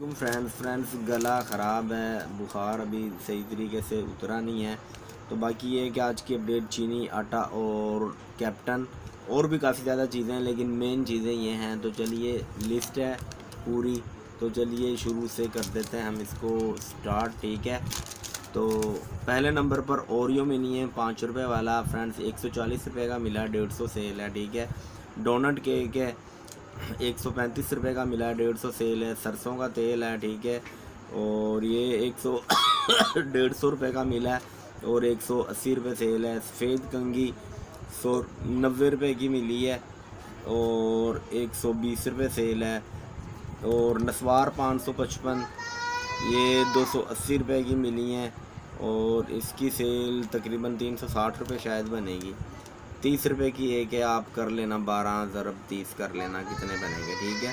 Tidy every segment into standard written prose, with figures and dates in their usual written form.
Friends गला ख़राब है, बुखार अभी सही तरीके से उतरा नहीं है। तो बाकी ये है कि आज की अपडेट चीनी आटा और कैप्टन और भी काफ़ी ज़्यादा चीज़ें हैं, लेकिन मेन चीज़ें ये हैं। तो चलिए लिस्ट है पूरी, तो चलिए शुरू से कर देते हैं हम इसको स्टार्ट, ठीक है। तो पहले नंबर पर ओरियो मिनी है 5 रुपये वाला फ्रेंड्स, 140 रुपये का मिला, 150 सेल है, ठीक है। डोनट केक है 135 रुपये का मिला है, 150 सेल है। सरसों का तेल है, ठीक है, और ये 150 रुपये का मिला है और 180 रुपये सेल है। सफ़ेद कंघी 190 रुपये की मिली है और 120 रुपये सेल है। और नस्वार 555 ये 280 रुपये की मिली हैं और इसकी सेल तकरीबन 360 रुपये शायद बनेगी। 30 रुपये की एक है, आप कर लेना 12 ज़रब 30 कर लेना कितने बनेंगे, ठीक है।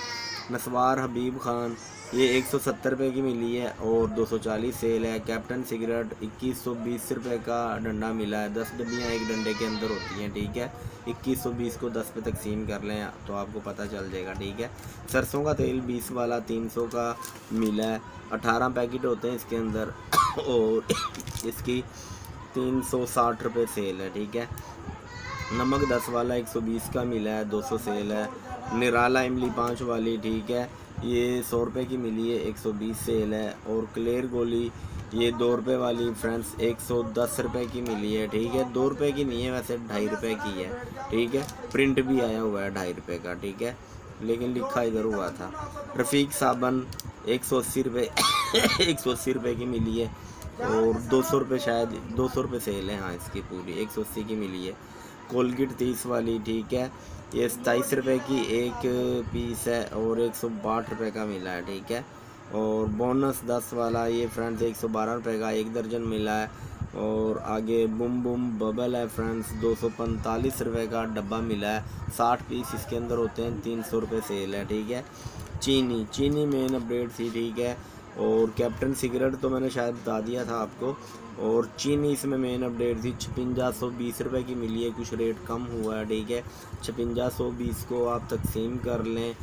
नस्वार हबीब खान ये 170 रुपये की मिली है और 240 सेल है। कैप्टन सिगरेट 2120 रुपये का डंडा मिला है, 10 डब्बियाँ एक डंडे के अंदर होती हैं, ठीक है। 2120 को 10 पे तकसीम कर लें तो आपको पता चल जाएगा, ठीक है। सरसों का तेल 20 वाला 300 का मिला है, 18 पैकेट होते हैं इसके अंदर और इसकी 360 रुपये सेल है, ठीक है। नमक 10 वाला 120 का मिला है, 200 सेल है। निराला इमली 5 वाली, ठीक है, ये 100 रुपये की मिली है, 120 सेल है। और क्लेयर गोली ये 2 रुपये वाली फ्रेंड्स 110 रुपये की मिली है, ठीक है। 2 रुपये की नहीं है वैसे, 2.5 रुपये की है, ठीक है। प्रिंट भी आया हुआ है 2.5 रुपये का, ठीक है, लेकिन लिखा इधर हुआ था। रफ़ीक साबन 180 रुपये 180 रुपये की मिली है और 200 रुपये शायद 200 रुपये सेल है, हाँ इसकी पूरी 180 की मिली है। कोलगेट 30 वाली, ठीक है, ये 27 रुपये की एक पीस है और 162 रुपये का मिला है, ठीक है। और बोनस 10 वाला ये फ्रेंड्स 112 रुपये का 1 दर्जन मिला है। और आगे बुम बुम बबल है फ्रेंड्स 245 रुपये का डब्बा मिला है, 60 पीस इसके अंदर होते हैं, 300 रुपये सेल है, ठीक है। चीनी मेन अपडेट थी, ठीक है। और कैप्टन सिगरेट तो मैंने शायद बता दिया था आपको। और चीनी इसमें मेन अपडेट थी, 5620 रुपये की मिली है, कुछ रेट कम हुआ है, ठीक है। 5620 को आप तकसीम कर लें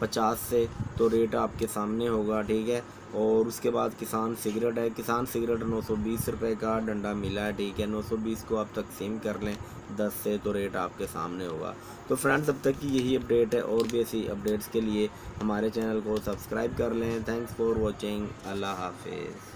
50 से तो रेट आपके सामने होगा, ठीक है। और उसके बाद किसान सिगरेट है, किसान सिगरेट 920 रुपये का डंडा मिला है, ठीक है। 920 को आप तकसीम कर लें 10 से तो रेट आपके सामने होगा। तो फ्रेंड्स अब तक की यही अपडेट है, और भी ऐसी अपडेट्स के लिए हमारे चैनल को सब्सक्राइब कर लें। थैंक्स फॉर वॉचिंग, अल्लाह हाफिज़।